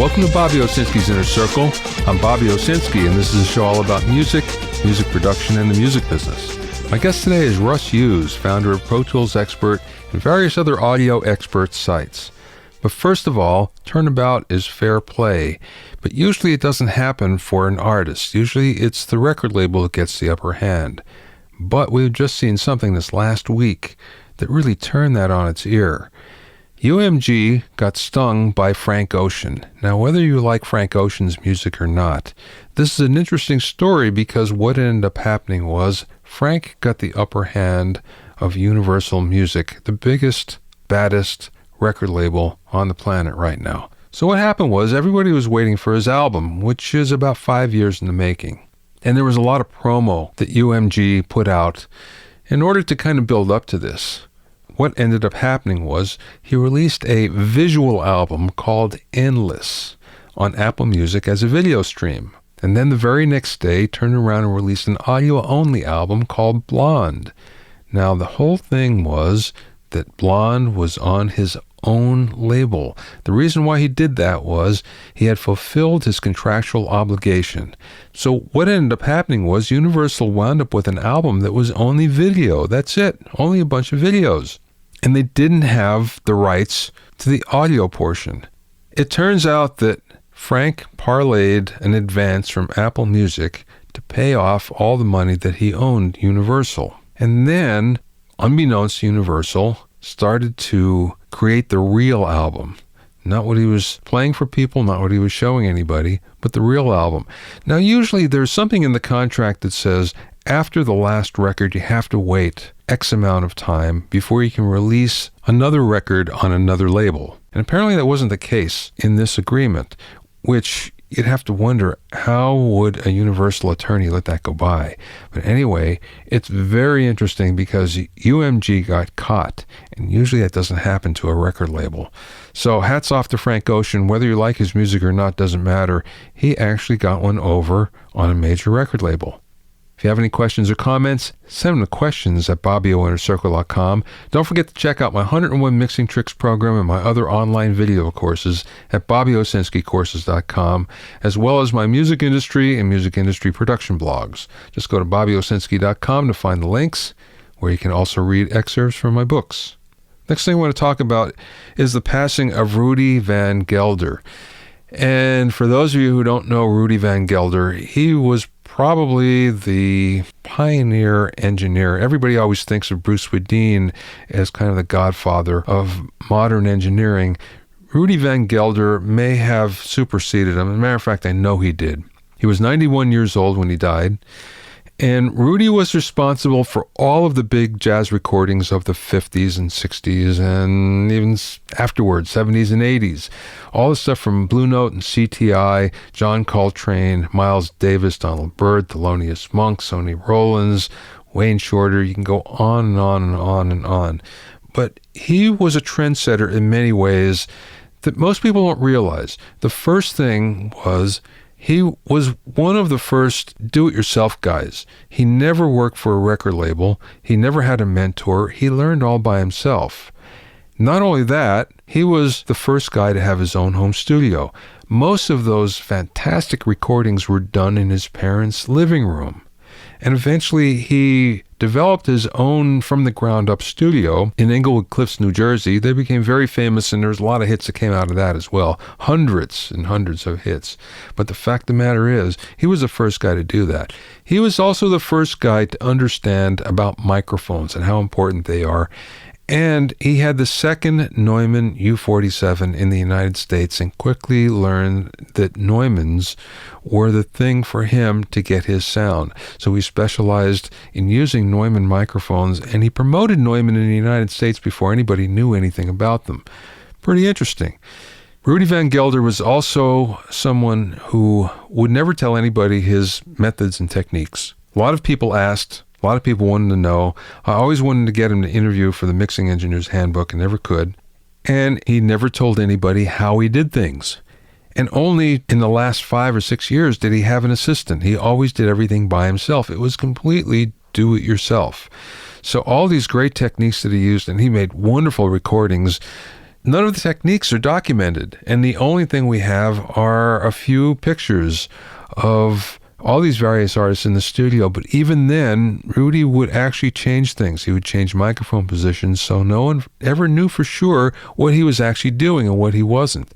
Welcome to Bobby Owsinski's Inner Circle. I'm Bobby Owsinski, and this is a show all about music, music production, and the music business. My guest today is Russ Hughes, founder of Pro Tools Expert and various other audio expert sites. But first of all, turnabout is fair play, but usually it doesn't happen for an artist. Usually it's the record label that gets the upper hand. But we've just seen something this last week that really turned that on its ear. UMG got stung by Frank Ocean. Now, whether you like Frank Ocean's music or not, this is an interesting story because what ended up happening was Frank got the upper hand of Universal Music, the biggest, baddest record label on the planet right now. So what happened was everybody was waiting for his album, which is about 5 years in the making. And there was a lot of promo that UMG put out in order to kind of build up to this. What ended up happening was he released a visual album called Endless on Apple Music as a video stream. And then the very next day turned around and released an audio-only album called Blonde. Now the whole thing was that Blonde was on his own label. The reason why he did that was he had fulfilled his contractual obligation. So what ended up happening was Universal wound up with an album that was only video. That's it. Only a bunch of videos. And they didn't have the rights to the audio portion. It turns out that Frank parlayed an advance from Apple Music to pay off all the money that he owed Universal. And then, unbeknownst to Universal, started to create the real album. Not what he was playing for people, not what he was showing anybody, but the real album. Now, usually there's something in the contract that says after the last record, you have to wait X amount of time before you can release another record on another label. And apparently that wasn't the case in this agreement, which you'd have to wonder, how would a Universal attorney let that go by? But anyway, it's very interesting because UMG got caught, and usually that doesn't happen to a record label. So hats off to Frank Ocean. Whether you like his music or not doesn't matter. He actually got one over on a major record label. If you have any questions or comments, send them to questions@BobbyOInnerCircle.com. Don't forget to check out my 101 Mixing Tricks program and my other online video courses at BobbyOwsinskiCourses.com, as well as my music industry and music industry production blogs. Just go to BobbyOwsinski.com to find the links, where you can also read excerpts from my books. Next thing I want to talk about is the passing of Rudy Van Gelder. And for those of you who don't know Rudy Van Gelder, he was probably the pioneer engineer. Everybody always thinks of Bruce Swedien as kind of the godfather of modern engineering. Rudy Van Gelder may have superseded him. As a matter of fact, I know he did. He was 91 years old when he died. And Rudy was responsible for all of the big jazz recordings of the 50s and 60s and even afterwards, 70s and 80s. All the stuff from Blue Note and CTI, John Coltrane, Miles Davis, Donald Byrd, Thelonious Monk, Sonny Rollins, Wayne Shorter. You can go on and on and on and on. But he was a trendsetter in many ways that most people don't realize. The first thing was he was one of the first do-it-yourself guys. He never worked for a record label. He never had a mentor. He learned all by himself. Not only that, he was the first guy to have his own home studio. Most of those fantastic recordings were done in his parents' living room. And eventually he developed his own from-the-ground-up studio in Englewood Cliffs, New Jersey. They became very famous, and there's a lot of hits that came out of that as well. Hundreds and hundreds of hits. But the fact of the matter is, he was the first guy to do that. He was also the first guy to understand about microphones and how important they are. And he had the second Neumann U47 in the United States and quickly learned that Neumanns were the thing for him to get his sound. So he specialized in using Neumann microphones, and he promoted Neumann in the United States before anybody knew anything about them. Pretty interesting. Rudy Van Gelder was also someone who would never tell anybody his methods and techniques. A lot of people asked, a lot of people wanted to know. I always wanted to get him to interview for the Mixing Engineer's Handbook and never could. And he never told anybody how he did things. And only in the last 5 or 6 years did he have an assistant. He always did everything by himself. It was completely do-it-yourself. So all these great techniques that he used, and he made wonderful recordings. none of the techniques are documented. And the only thing we have are a few pictures of all these various artists in the studio. But even then, Rudy would actually change things. He would change microphone positions, so no one ever knew for sure what he was actually doing and what he wasn't.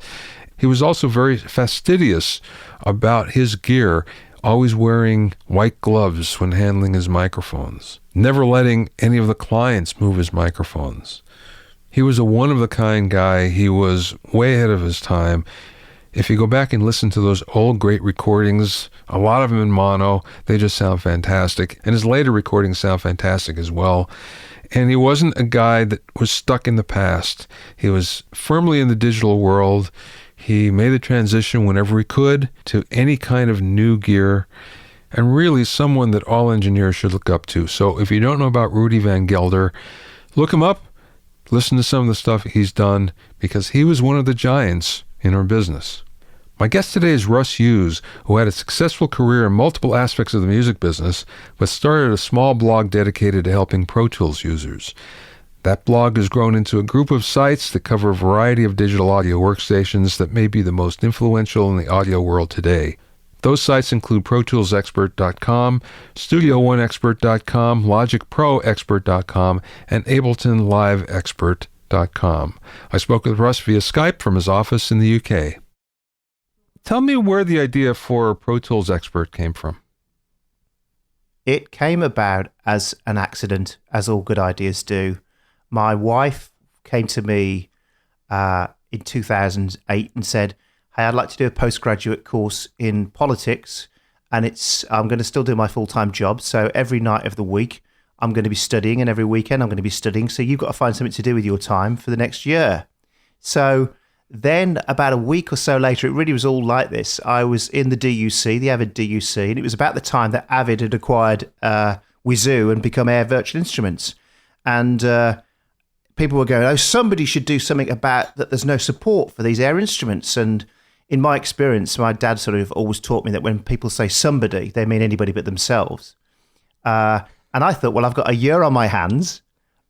He was also very fastidious about his gear, always wearing white gloves when handling his microphones, never letting any of the clients move his microphones. He was a one-of-the-kind guy. He was way ahead of his time. If you go back and listen to those old great recordings, a lot of them in mono, they just sound fantastic. And his later recordings sound fantastic as well. And he wasn't a guy that was stuck in the past. He was firmly in the digital world. He made the transition whenever he could to any kind of new gear, and really someone that all engineers should look up to. So if you don't know about Rudy Van Gelder, look him up, listen to some of the stuff he's done, because he was one of the giants in our business. My guest today is Russ Hughes, who had a successful career in multiple aspects of the music business, but started a small blog dedicated to helping Pro Tools users. That blog has grown into a group of sites that cover a variety of digital audio workstations that may be the most influential in the audio world today. Those sites include ProToolsExpert.com, StudioOneExpert.com, LogicProExpert.com, and AbletonLiveExpert.com. I spoke with Russ via Skype from his office in the UK. Tell me where the idea for Pro Tools Expert came from. It came about as an accident, as all good ideas do. My wife came to me in 2008 and said, "Hey, I'd like to do a postgraduate course in politics, and I'm going to still do my full-time job. So every night of the week, I'm going to be studying, and every weekend I'm going to be studying. So you've got to find something to do with your time for the next year." So then about a week or so later, it really was all like this. I was in the DUC, the Avid DUC, and it was about the time that Avid had acquired Wizoo and become Air Virtual Instruments. And people were going, "Oh, somebody should do something about that. There's no support for these Air instruments." And in my experience, my dad sort of always taught me that when people say somebody, they mean anybody but themselves. And I thought, well, I've got a year on my hands.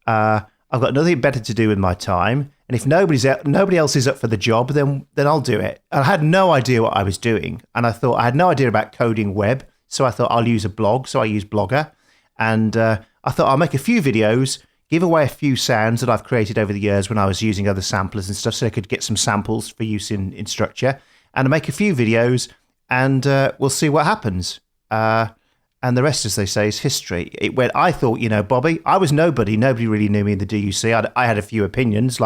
I've got nothing better to do with my time. And if nobody else is up for the job, then I'll do it. And I had no idea what I was doing. And I thought I had no idea about coding web. So I thought I'll use a blog. So I used Blogger. And I thought I'll make a few videos, give away a few sounds that I've created over the years when I was using other samplers and stuff, so I could get some samples for use in structure. And I'll make a few videos, and we'll see what happens. And the rest, as they say, is history. I thought, Bobby, I was nobody. Nobody really knew me in the DUC. I had a few opinions,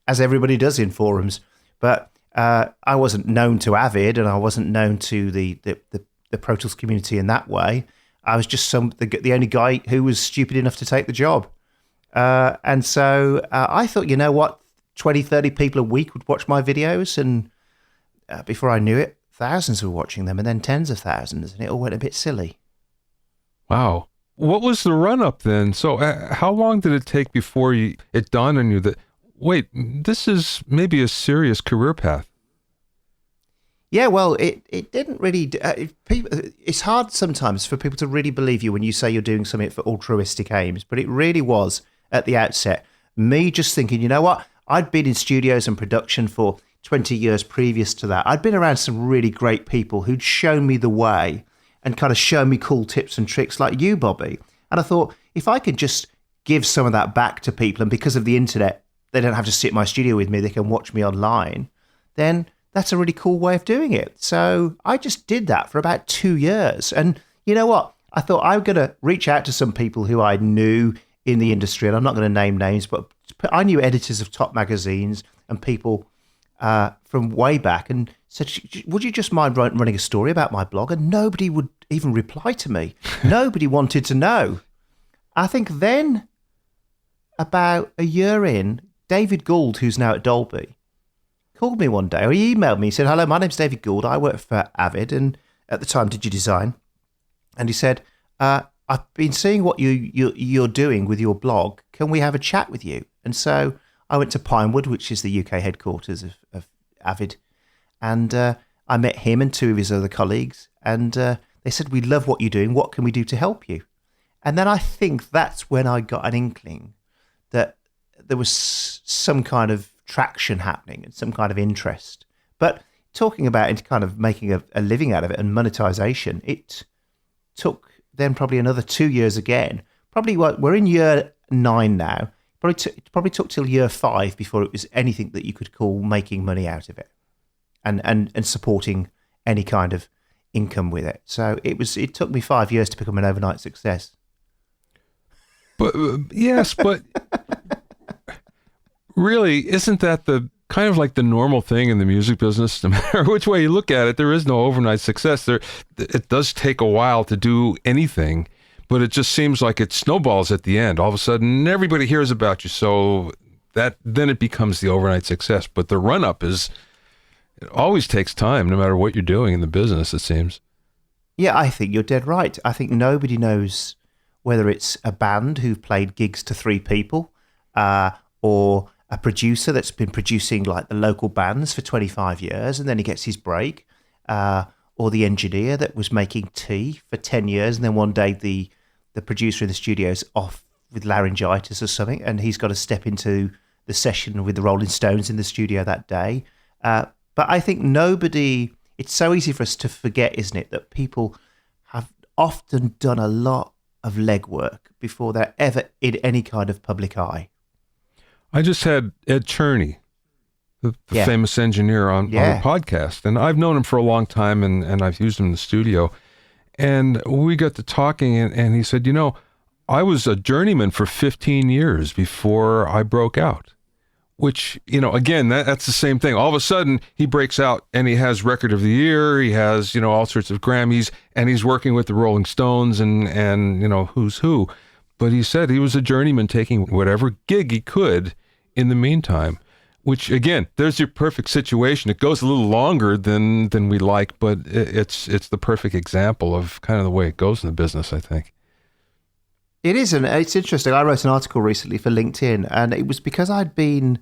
as everybody does in forums. But I wasn't known to Avid, and I wasn't known to the Pro Tools community in that way. I was just the only guy who was stupid enough to take the job. And so I thought, 20, 30 people a week would watch my videos. And before I knew it, thousands were watching them, and then tens of thousands. And it all went a bit silly. Wow. What was the run-up then? So how long did it take before it dawned on you that, wait, this is maybe a serious career path? Yeah, well, it didn't really... it's hard sometimes for people to really believe you when you say you're doing something for altruistic aims, but it really was, at the outset, me just thinking, you know what? I'd been in studios and production for 20 years previous to that. I'd been around some really great people who'd shown me the way and kind of shown me cool tips and tricks like you, Bobby. And I thought, if I could just give some of that back to people, and because of the internet, they don't have to sit in my studio with me, they can watch me online, then that's a really cool way of doing it. So I just did that for about 2 years. And you know what? I thought I'm going to reach out to some people who I knew in the industry, and I'm not going to name names, but I knew editors of top magazines and people from way back, and said, "Would you just mind running a story about my blog?" And nobody would even reply to me. Nobody wanted to know. I think then, about a year in, David Gould, who's now at Dolby, called me one day, or he emailed me. He said, "Hello, my name's David Gould. I work for Avid, and at the time, DigiDesign." And he said, "I've been seeing what you're doing with your blog. Can we have a chat with you?" And so I went to Pinewood, which is the UK headquarters of Avid, and I met him and two of his other colleagues, and they said, "We love what you're doing. What can we do to help you?" And then I think that's when I got an inkling that there was some kind of traction happening and some kind of interest. But talking about it, kind of making a living out of it and monetization, it took then probably another 2 years again. Probably we're in year 9 now. It probably took till year 5 before it was anything that you could call making money out of it, and supporting any kind of income with it. So it took me 5 years to become an overnight success. But yes, but really, isn't that the kind of like the normal thing in the music business? No matter which way you look at it, there is no overnight success. It does take a while to do anything, but it just seems like it snowballs at the end. All of a sudden, everybody hears about you, so then it becomes the overnight success. But the run up it always takes time, no matter what you're doing in the business, it seems. Yeah, I think you're dead right. I think nobody knows whether it's a band who've played gigs to 3 people, or a producer that's been producing like the local bands for 25 years and then he gets his break, or the engineer that was making tea for 10 years and then one day the producer in the studio's off with laryngitis or something and he's got to step into the session with the Rolling Stones in the studio that day. But I think it's so easy for us to forget, isn't it, that people have often done a lot of legwork before they're ever in any kind of public eye. I just had Ed Cherney, the famous engineer on the podcast, and I've known him for a long time, and I've used him in the studio. And we got to talking, and he said, I was a journeyman for 15 years before I broke out. Which, again, that's the same thing. All of a sudden, he breaks out and he has Record of the Year, he has, all sorts of Grammys, and he's working with the Rolling Stones and who's who. But he said he was a journeyman taking whatever gig he could in the meantime, which, again, there's your perfect situation. It goes a little longer than we like, but it's the perfect example of kind of the way it goes in the business, I think. It is, and it's interesting. I wrote an article recently for LinkedIn, and it was because I'd been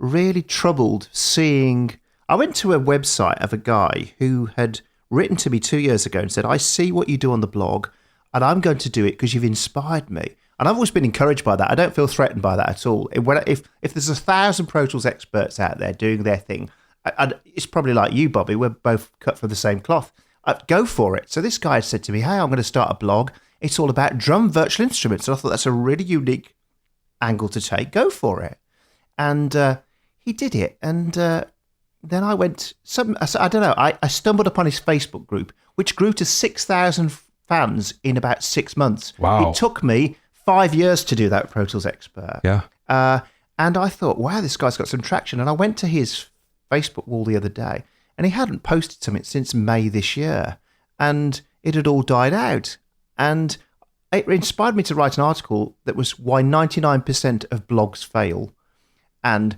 really troubled seeing... I went to a website of a guy who had written to me 2 years ago and said, I see what you do on the blog, and I'm going to do it because you've inspired me. And I've always been encouraged by that. I don't feel threatened by that at all. If there's 1,000 Pro Tools experts out there doing their thing, it's probably like you, Bobby. We're both cut from the same cloth. Go for it. So this guy had said to me, hey, I'm going to start a blog. It's all about drum virtual instruments. And I thought that's a really unique angle to take. Go for it. And he did it. And then I went, I don't know, I stumbled upon his Facebook group, which grew to 6,000 fans in about 6 months. Wow. It took me 5 years to do that Pro Tools Expert. Yeah. And I thought, wow, this guy's got some traction. And I went to his Facebook wall the other day, and he hadn't posted something since May this year. And it had all died out. And it inspired me to write an article that was why 99% of blogs fail. And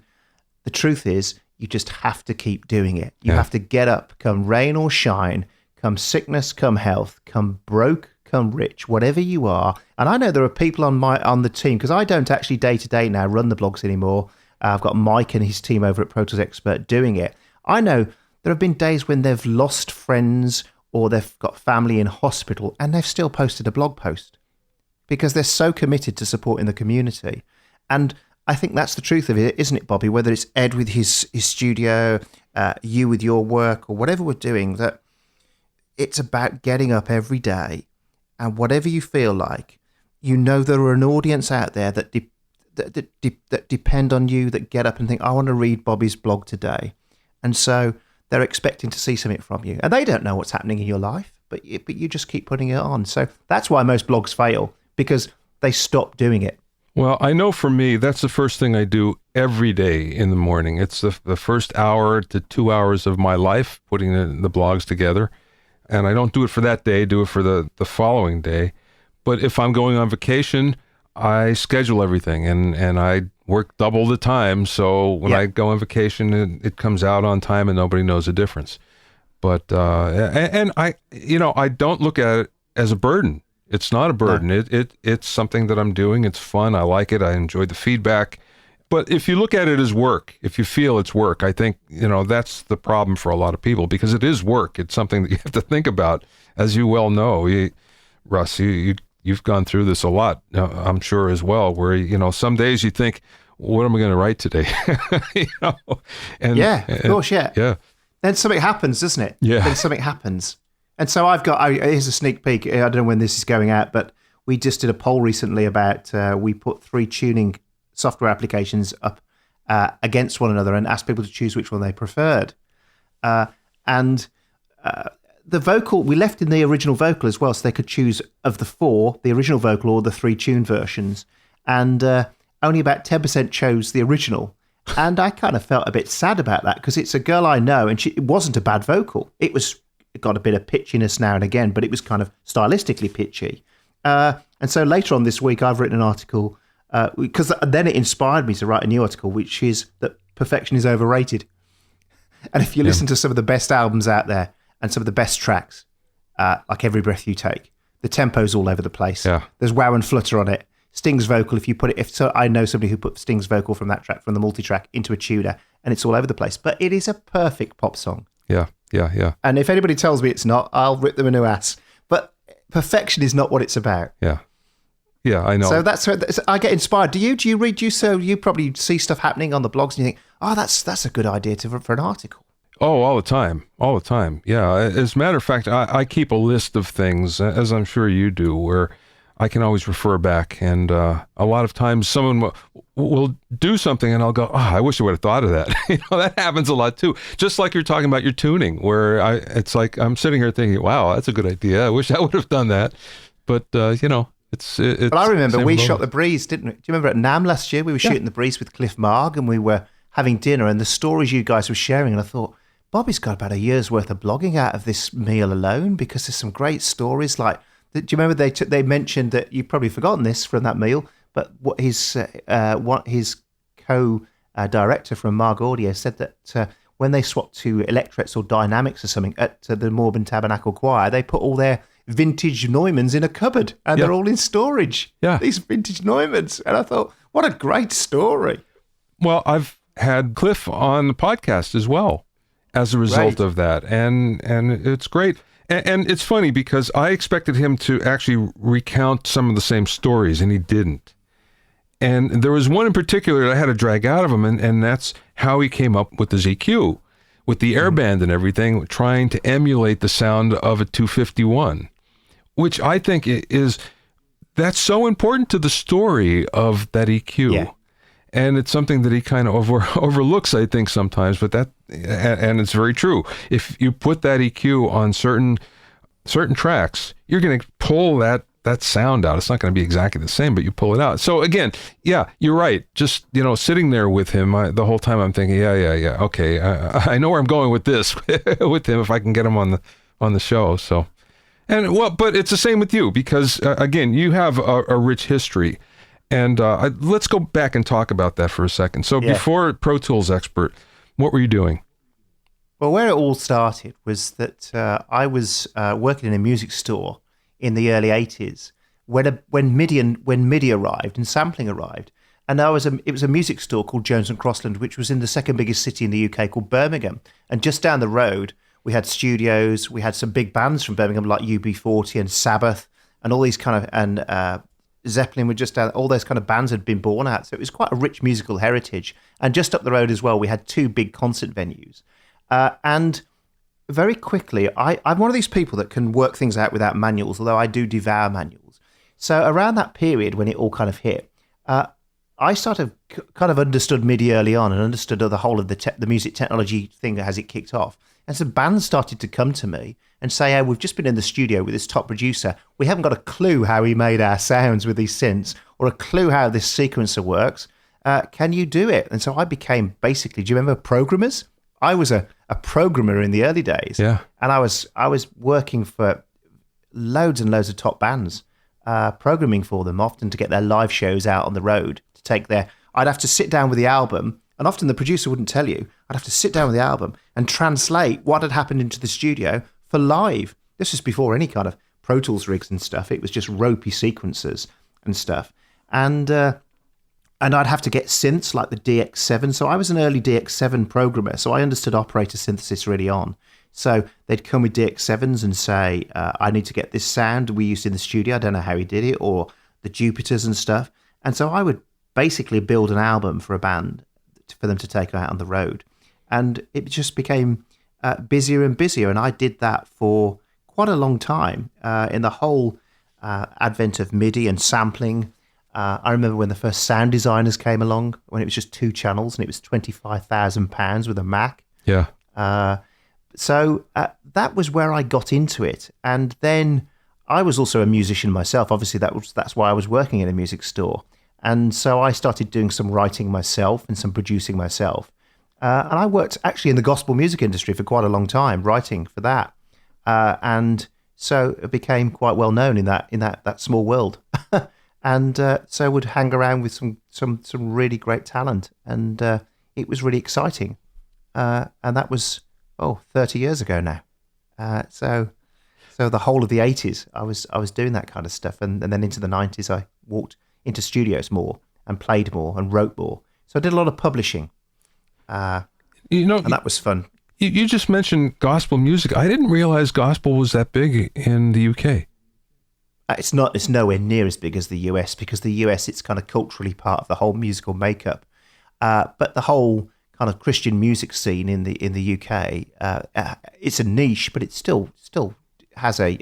the truth is, you just have to keep doing it. You have to get up, come rain or shine, come sickness, come health, come broke, come rich, whatever you are. And I know there are people on the team, because I don't actually day-to-day now run the blogs anymore. I've got Mike and his team over at Pro Tools Expert doing it. I know there have been days when they've lost friends or they've got family in hospital and they've still posted a blog post because they're so committed to supporting the community. And I think that's the truth of it, isn't it, Bobby? Whether it's Ed with his studio, you with your work, or whatever we're doing, that it's about getting up every day, and whatever you feel like, there are an audience out there that depend on you, that get up and think, I want to read Bobby's blog today. And so they're expecting to see something from you. And they don't know what's happening in your life, but you just keep putting it on. So that's why most blogs fail, because they stop doing it. Well, I know for me, that's the first thing I do every day in the morning. It's the first hour to 2 hours of my life, putting the blogs together. And I don't do it for that day, do it for the following day. But if I'm going on vacation, I schedule everything and I work double the time. So when I go on vacation, it comes out on time and nobody knows the difference. But, and I don't look at it as a burden. It's not a burden. No. It's something that I'm doing. It's fun. I like it. I enjoy the feedback. But if you look at it as work, if you feel it's work, I think, that's the problem for a lot of people, because it is work. It's something that you have to think about, as you well know. Russ, you've gone through this a lot, I'm sure as well, where, some days you think, what am I going to write today? You know? And, Yeah, of course, yeah. Yeah. Then something happens, doesn't it? Yeah. Then something happens. And so here's a sneak peek. I don't know when this is going out, but we just did a poll recently about, we put 3 tuning software applications up against one another and asked people to choose which one they preferred. And the vocal, we left in the original vocal as well, so they could choose of the 4, the original vocal or the 3 tune versions. And only about 10% chose the original. And I kind of felt a bit sad about that because it's a girl I know and it wasn't a bad vocal. It got a bit of pitchiness now and again, but it was kind of stylistically pitchy. And so later on this week, I've written an article because then it inspired me to write a new article, which is that perfection is overrated. And if you listen to some of the best albums out there and some of the best tracks, like Every Breath You Take, the tempo's all over the place. Yeah. There's wow and flutter on it. Sting's vocal, I know somebody who put Sting's vocal from that track, from the multi-track, into a tuner, and it's all over the place. But it is a perfect pop song. Yeah. And if anybody tells me it's not, I'll rip them a new ass. But perfection is not what it's about. Yeah, I know. So that's I get inspired. Do you read? You probably see stuff happening on the blogs, and you think, oh, that's a good idea for an article. Oh, all the time. Yeah. As a matter of fact, I keep a list of things, as I'm sure you do, where I can always refer back. And a lot of times someone will do something and I'll go, oh, I wish I would have thought of that. That happens a lot too. Just like you're talking about your tuning, where it's like I'm sitting here thinking, wow, that's a good idea. I wish I would have done that. But, it's But I remember we shot The Breeze, didn't we? Do you remember at NAMM last year? We were shooting The Breeze with Cliff Marg and we were having dinner and the stories you guys were sharing. And I thought, Bobby's got about a year's worth of blogging out of this meal alone because there's some great stories. Like, do you remember they mentioned that you've probably forgotten this from that meal, but what his co-director from Marg Audio said that when they swapped to Electrets or Dynamics or something at the Morban Tabernacle Choir, they put all their vintage Neumanns in a cupboard and they're all in storage. Yeah. These vintage Neumanns. And I thought, what a great story. Well, I've had Cliff on the podcast as well as a result of that. And it's great. And it's funny because I expected him to actually recount some of the same stories and he didn't. And there was one in particular that I had to drag out of him, and that's how he came up with the ZQ, with the airband and everything, trying to emulate the sound of a 251, which I think that's so important to the story of that EQ. Yeah. And it's something that he kind of overlooks, I think, sometimes, but and it's very true. If you put that EQ on certain tracks, you're going to pull that sound out. It's not going to be exactly the same, but you pull it out. So again, yeah, you're right. Just, sitting there with him, the whole time I'm thinking, yeah, okay, I know where I'm going with this, with him, if I can get him on the show. So, but it's the same with you because, again, you have a rich history. And let's go back and talk about that for a second. So before Pro Tools Expert, what were you doing? Well, where it all started was that I was working in a music store in the early 80s when MIDI arrived and sampling arrived. And it was a music store called Jones and Crossland, which was in the second biggest city in the UK called Birmingham. And just down the road, we had studios. We had some big bands from Birmingham like UB40 and Sabbath and all these kind of... Zeppelin were just out, all those kind of bands had been born out. So it was quite a rich musical heritage. And just up the road as well, we had 2 big concert venues. And very quickly, I'm one of these people that can work things out without manuals, although I do devour manuals. So around that period when it all kind of hit, I started kind of understood MIDI early on and understood the whole of the music technology thing as it kicked off. And some bands started to come to me and say, oh, we've just been in the studio with this top producer. We haven't got a clue how he made our sounds with these synths or a clue how this sequencer works. Can you do it? And so I became basically, do you remember programmers? I was a programmer in the early days. Yeah. And I was working for loads and loads of top bands, programming for them, often to get their live shows out on the road, to take I'd have to sit down with the album. And often the producer wouldn't tell you. I'd have to sit down with the album and translate what had happened into the studio for live. This was before any kind of Pro Tools rigs and stuff. It was just ropey sequencers and stuff. And I'd have to get synths like the DX7. So I was an early DX7 programmer. So I understood operator synthesis really on. So they'd come with DX7s and say, I need to get this sound we used in the studio. I don't know how he did it, or the Jupiters and stuff. And so I would basically build an album for a band for them to take out on the road. And it just became busier and busier. And I did that for quite a long time in the whole advent of MIDI and sampling. I remember when the first sound designers came along, when it was just 2 channels and it was £25,000 with a Mac. Yeah. So that was where I got into it. And then I was also a musician myself. Obviously, that's why I was working in a music store. And so I started doing some writing myself and some producing myself. And I worked actually in the gospel music industry for quite a long time, writing for that. And so it became quite well known in that small world. And so would hang around with some really great talent. And it was really exciting. And that was 30 years ago now. So the whole of the 80s, I was doing that kind of stuff, and then into the 90s, I walked into studios more and played more and wrote more. So I did a lot of publishing, and that was fun. You just mentioned gospel music. I didn't realize gospel was that big in the UK. It's not. It's nowhere near as big as the US, because the US, it's kind of culturally part of the whole musical makeup. But the whole kind of Christian music scene in the UK, it's a niche, but it still has a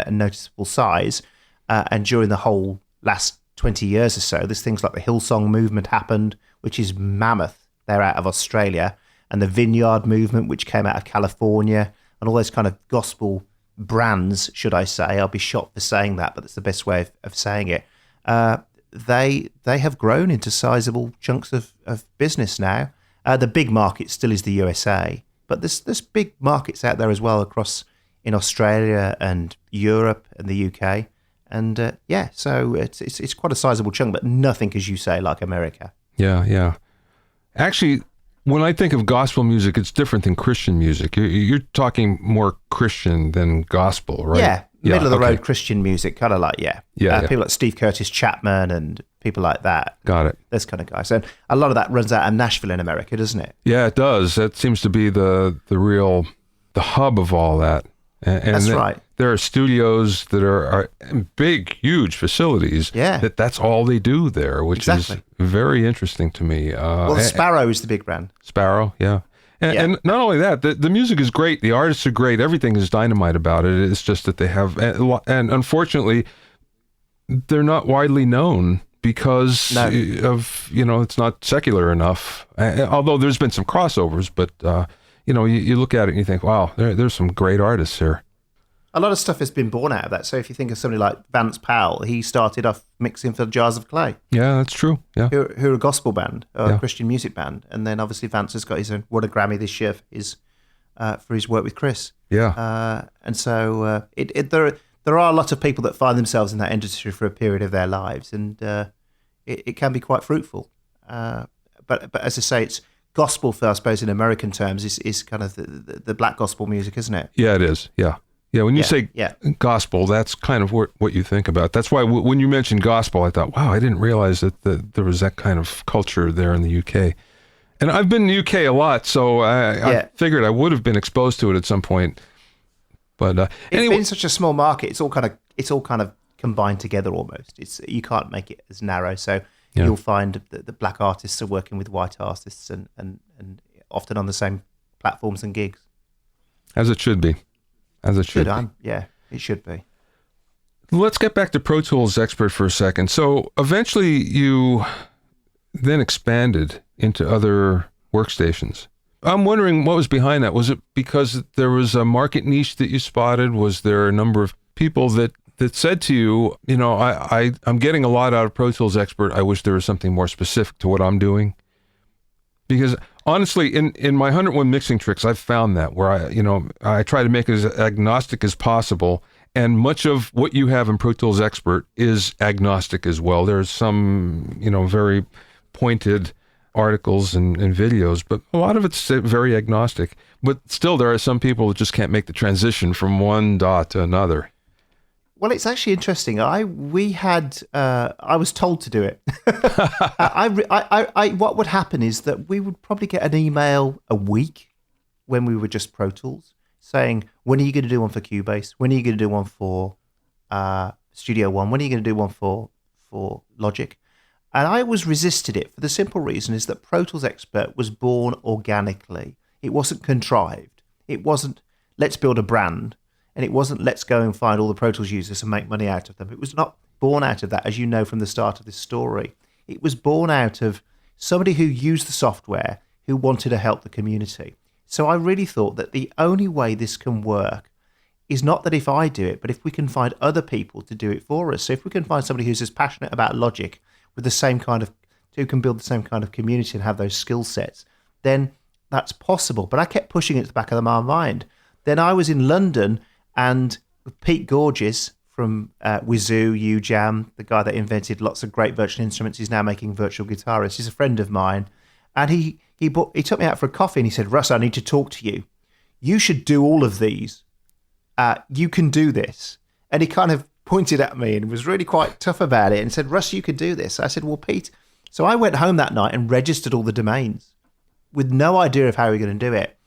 noticeable size. And during the whole last 20 years or so, there's things like the Hillsong movement happened, which is mammoth. They're out of Australia, and the Vineyard movement, which came out of California, and all those kind of gospel brands, should I say? I'll be shot for saying that, but that's the best way of saying it. They have grown into sizable chunks of business now. The big market still is the USA, but there's big markets out there as well in Australia and Europe and the UK, and so it's quite a sizable chunk, but nothing, as you say, like America. Yeah. Actually, when I think of gospel music, it's different than Christian music. You're talking more Christian than gospel, right? Yeah, middle of the road Christian music, kind of like people like Steve Curtis Chapman and people like that. Got it. Those kind of guys, and a lot of that runs out of Nashville in America, doesn't it? Yeah, it does. That seems to be the hub of all that. And that's right. There are studios that are big, huge facilities. Yeah. That's all they do there, which is very interesting to me. Sparrow is the big brand. Sparrow, yeah. And not only that, the music is great. The artists are great. Everything is dynamite about it. It's just that they have, and unfortunately, they're not widely known because of, it's not secular enough. Although there's been some crossovers, but you look at it and you think, wow, there's some great artists here. A lot of stuff has been born out of that. So if you think of somebody like Vance Powell, he started off mixing for Jars of Clay. Yeah, that's true. Yeah, who are a gospel band, a Christian music band, and then obviously Vance has got his own, won a Grammy this year for his work with Chris. Yeah, and so there are a lot of people that find themselves in that industry for a period of their lives, and it can be quite fruitful. But as I say, it's gospel, I suppose, in American terms, is kind of the black gospel music, isn't it? Yeah, it is. Yeah. Yeah, when you say gospel, that's kind of what you think about. That's why when you mentioned gospel, I thought, wow, I didn't realize that there was that kind of culture there in the UK. And I've been in the UK a lot, so I figured I would have been exposed to it at some point. But anyway, it's been such a small market; it's all kind of combined together almost. You can't make it as narrow. So you'll find that the black artists are working with white artists, and often on the same platforms and gigs. As it should be. As it should be. Yeah, it should be. Let's get back to Pro Tools Expert for a second. So eventually you then expanded into other workstations. I'm wondering what was behind that. Was it because there was a market niche that you spotted? Was there a number of people that said to you, I'm getting a lot out of Pro Tools Expert. I wish there was something more specific to what I'm doing? Because honestly, in my 101 mixing tricks, I've found that where I try to make it as agnostic as possible, and much of what you have in Pro Tools Expert is agnostic as well. There's some, very pointed articles and videos, but a lot of it's very agnostic. But still, there are some people that just can't make the transition from one dot to another. Well, it's actually interesting. I was told to do it. What would happen is that we would probably get an email a week when we were just Pro Tools saying, when are you going to do one for Cubase? When are you going to do one for Studio One? When are you going to do one for Logic? And I always resisted it for the simple reason is that Pro Tools Expert was born organically. It wasn't contrived. It wasn't, let's build a brand. And it wasn't, let's go and find all the Pro Tools users and make money out of them. It was not born out of that, as you know from the start of this story. It was born out of somebody who used the software, who wanted to help the community. So I really thought that the only way this can work is not that if I do it, but if we can find other people to do it for us. So if we can find somebody who's as passionate about Logic with the same kind of, who can build the same kind of community and have those skill sets, then that's possible. But I kept pushing it to the back of my mind. Then I was in London and Pete Gorges from Wizoo, UJam, the guy that invented lots of great virtual instruments, he's now making virtual guitarists. He's a friend of mine. And he took me out for a coffee and he said, Russ, I need to talk to you. You should do all of these. You can do this. And he kind of pointed at me and was really quite tough about it and said, Russ, you could do this. I said, well, Pete. So I went home that night and registered all the domains with no idea of how we were going to do it.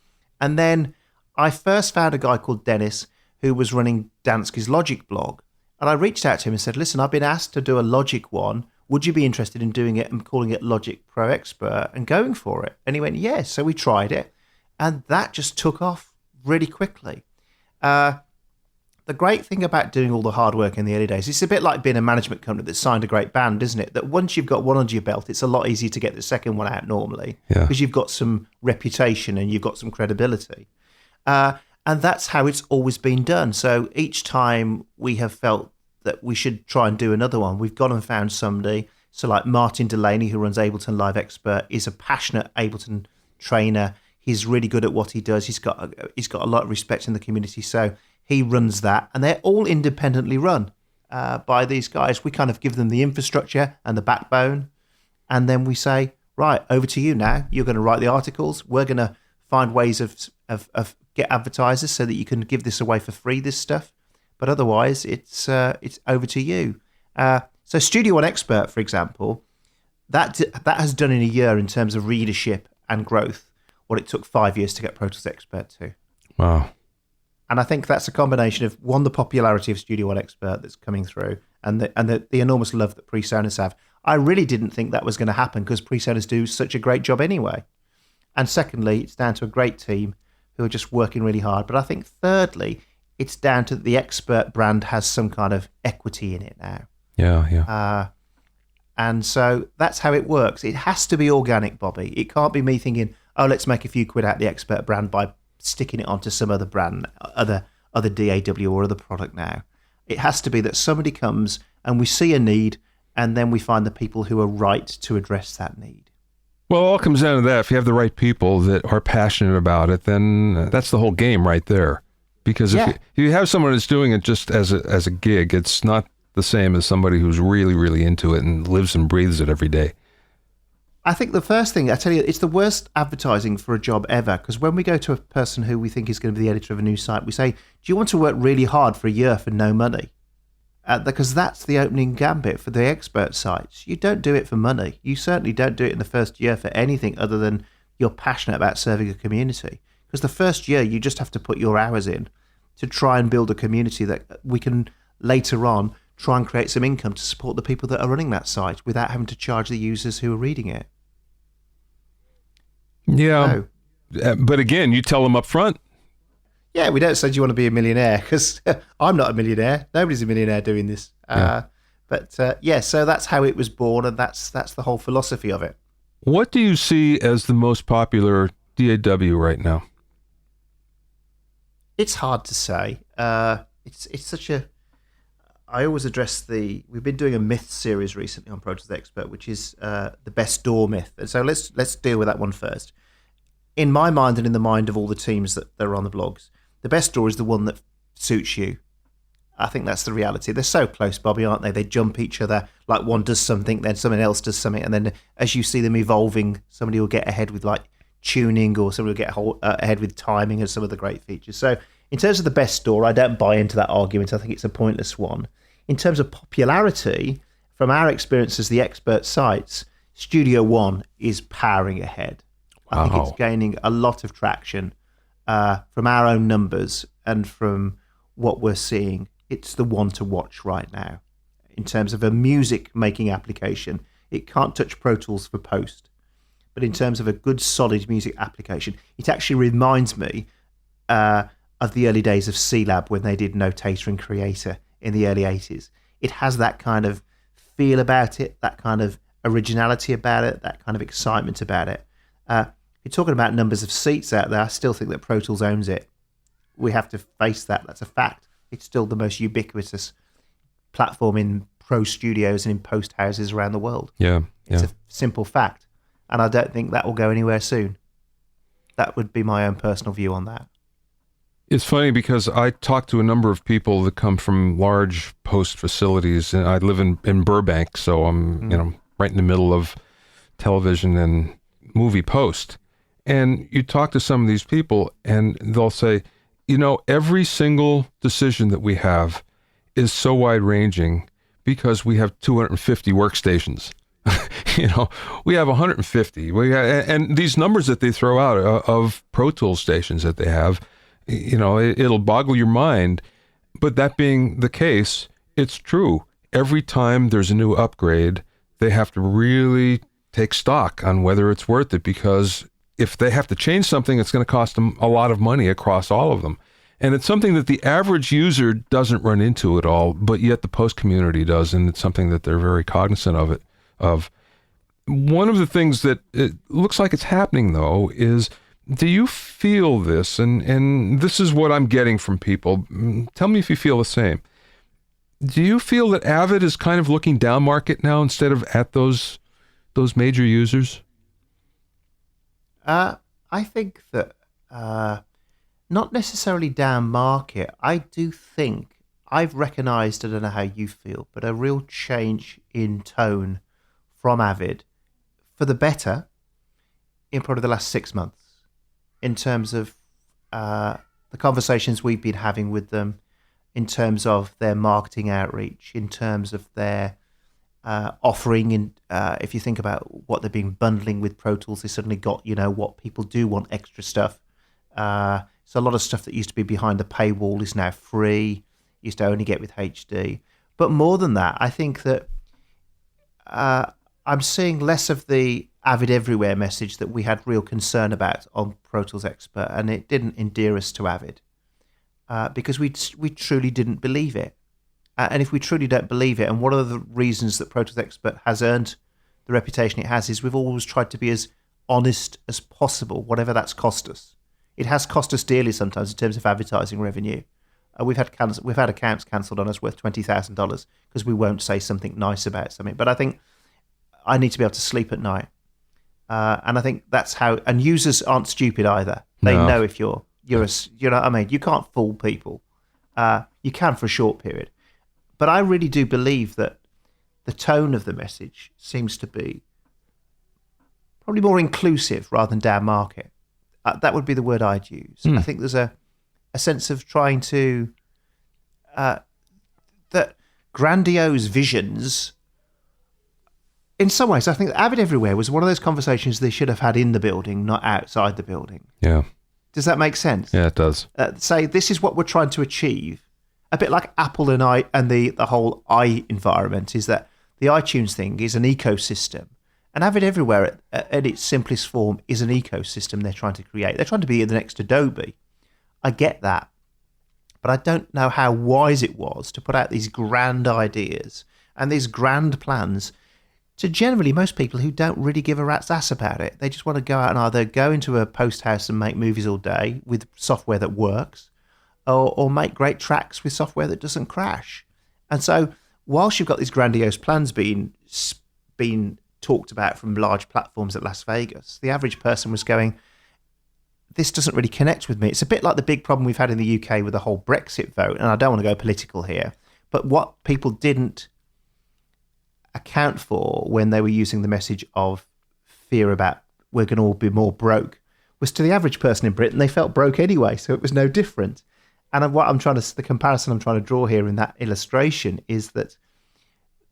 And then I first found a guy called Dennis who was running Dansky's Logic blog. And I reached out to him and said, listen, I've been asked to do a Logic one. Would you be interested in doing it and calling it Logic Pro Expert and going for it? And he went, yes. So we tried it. And that just took off really quickly. The great thing about doing all the hard work in the early days, it's a bit like being a management company that signed a great band, isn't it? That once you've got one under your belt, it's a lot easier to get the second one out normally because you've got some reputation and you've got some credibility. And that's how it's always been done. So each time we have felt that we should try and do another one, we've gone and found somebody. So like Martin Delaney, who runs Ableton Live Expert, is a passionate Ableton trainer. He's really good at what he does. He's got a lot of respect in the community. So he runs that. And they're all independently run by these guys. We kind of give them the infrastructure and the backbone. And then we say, right, over to you now. You're going to write the articles. We're going to find ways of get advertisers so that you can give this away for free, this stuff. But otherwise, it's over to you. So Studio One Expert, for example, that has done in a year in terms of readership and growth what it took 5 years to get Pro Tools Expert to. Wow. And I think that's a combination of, one, the popularity of Studio One Expert that's coming through and the enormous love that PreSonus have. I really didn't think that was going to happen because PreSonus do such a great job anyway. And secondly, it's down to a great team who are just working really hard. But I think thirdly, it's down to the Expert brand has some kind of equity in it now. Yeah. And so that's how it works. It has to be organic, Bobby. It can't be me thinking, oh, let's make a few quid out of the Expert brand by sticking it onto some other brand, other DAW or other product now. It has to be that somebody comes and we see a need and then we find the people who are right to address that need. Well, it all comes down to that. If you have the right people that are passionate about it, then that's the whole game right there. Because if you have someone that's doing it just as a gig, it's not the same as somebody who's really, really into it and lives and breathes it every day. I think the first thing, I tell you, it's the worst advertising for a job ever. Because when we go to a person who we think is going to be the editor of a new site, we say, do you want to work really hard for a year for no money? Because that's the opening gambit for the Expert sites. You don't do it for money. You certainly don't do it in the first year for anything other than you're passionate about serving a community. Because the first year, you just have to put your hours in to try and build a community that we can later on try and create some income to support the people that are running that site without having to charge the users who are reading it. Yeah. But again, you tell them up front. Yeah, we don't say, do you want to be a millionaire? Because I'm not a millionaire. Nobody's a millionaire doing this. So that's how it was born, and that's the whole philosophy of it. What do you see as the most popular DAW right now? It's hard to say. It's such a... I always address we've been doing a myth series recently on Pro Tools Expert, which is the best DAW myth. And so let's deal with that one first. In my mind and in the mind of all the teams that are on the blogs, the best DAW is the one that suits you. I think that's the reality. They're so close, Bobby, aren't they? They jump each other. Like one does something, then someone else does something. And then as you see them evolving, somebody will get ahead with like tuning or somebody will get ahead with timing and some of the great features. So in terms of the best DAW, I don't buy into that argument. I think it's a pointless one. In terms of popularity, from our experience as the Expert sites, Studio One is powering ahead. I think it's gaining a lot of traction from our own numbers and from what we're seeing. It's the one to watch right now. In terms of a music-making application, It can't touch Pro Tools for post. But in terms of a good, solid music application, it actually reminds me of the early days of C-Lab when they did Notator and Creator in the early 80s. It has that kind of feel about it, that kind of originality about it, that kind of excitement about it. You're talking about numbers of seats out there. I still think that Pro Tools owns it. We have to face that. That's a fact. It's still the most ubiquitous platform in pro studios and in post houses around the world. Yeah. It's a simple fact. And I don't think that will go anywhere soon. That would be my own personal view on that. It's funny because I talk to a number of people that come from large post facilities, and I live in Burbank, so I'm right in the middle of television and movie post. And you talk to some of these people, and they'll say, every single decision that we have is so wide ranging because we have 250 workstations. We have 150. And these numbers that they throw out of Pro Tools stations that they have, it'll boggle your mind. But that being the case, it's true. Every time there's a new upgrade, they have to really take stock on whether it's worth it, because if they have to change something, it's going to cost them a lot of money across all of them. And it's something that the average user doesn't run into at all, but yet the post community does, and it's something that they're very cognizant of. One of the things that it looks like it's happening, though, is, do you feel this? And this is what I'm getting from people. Tell me if you feel the same. Do you feel that Avid is kind of looking down market now instead of at those major users? I think that not necessarily down market. I do think I've recognised, I don't know how you feel, but a real change in tone from Avid for the better in probably the last 6 months, in terms of the conversations we've been having with them, in terms of their marketing outreach, in terms of their offering. And if you think about what they've been bundling with Pro Tools, they suddenly got, what people do want, extra stuff. So a lot of stuff that used to be behind the paywall is now free, used to only get with HD. But more than that, I think that I'm seeing less of the Avid Everywhere message that we had real concern about on Pro Tools Expert, and it didn't endear us to Avid because we truly didn't believe it. And if we truly don't believe it, and one of the reasons that Pro Tools Expert has earned the reputation it has is we've always tried to be as honest as possible, whatever that's cost us. It has cost us dearly sometimes in terms of advertising revenue. We've had accounts cancelled on us worth $20,000 because we won't say something nice about something. But I think I need to be able to sleep at night, and I think that's how. And users aren't stupid either. They know if you're you know what I mean. You can't fool people. You can for a short period, but I really do believe that the tone of the message seems to be probably more inclusive rather than down market. That would be the word I'd use. I think there's a sense of trying to that grandiose visions. In some ways, I think that Avid Everywhere was one of those conversations they should have had in the building, not outside the building. Yeah. Does that make sense? Yeah, it does. Say, this is what we're trying to achieve. A bit like Apple and the whole i environment is that the iTunes thing is an ecosystem. And Avid Everywhere, at its simplest form, is an ecosystem they're trying to create. They're trying to be the next Adobe. I get that. But I don't know how wise it was to put out these grand ideas and these grand plans to generally most people who don't really give a rat's ass about it. They just want to go out and either go into a post house and make movies all day with software that works, or make great tracks with software that doesn't crash. And so whilst you've got these grandiose plans being talked about from large platforms at Las Vegas, the average person was going, this doesn't really connect with me. It's a bit like the big problem we've had in the UK with the whole Brexit vote, and I don't want to go political here, but what people didn't account for when they were using the message of fear about we're going to all be more broke was, to the average person in Britain, they felt broke anyway, so it was no different. And the comparison I'm trying to draw here in that illustration is that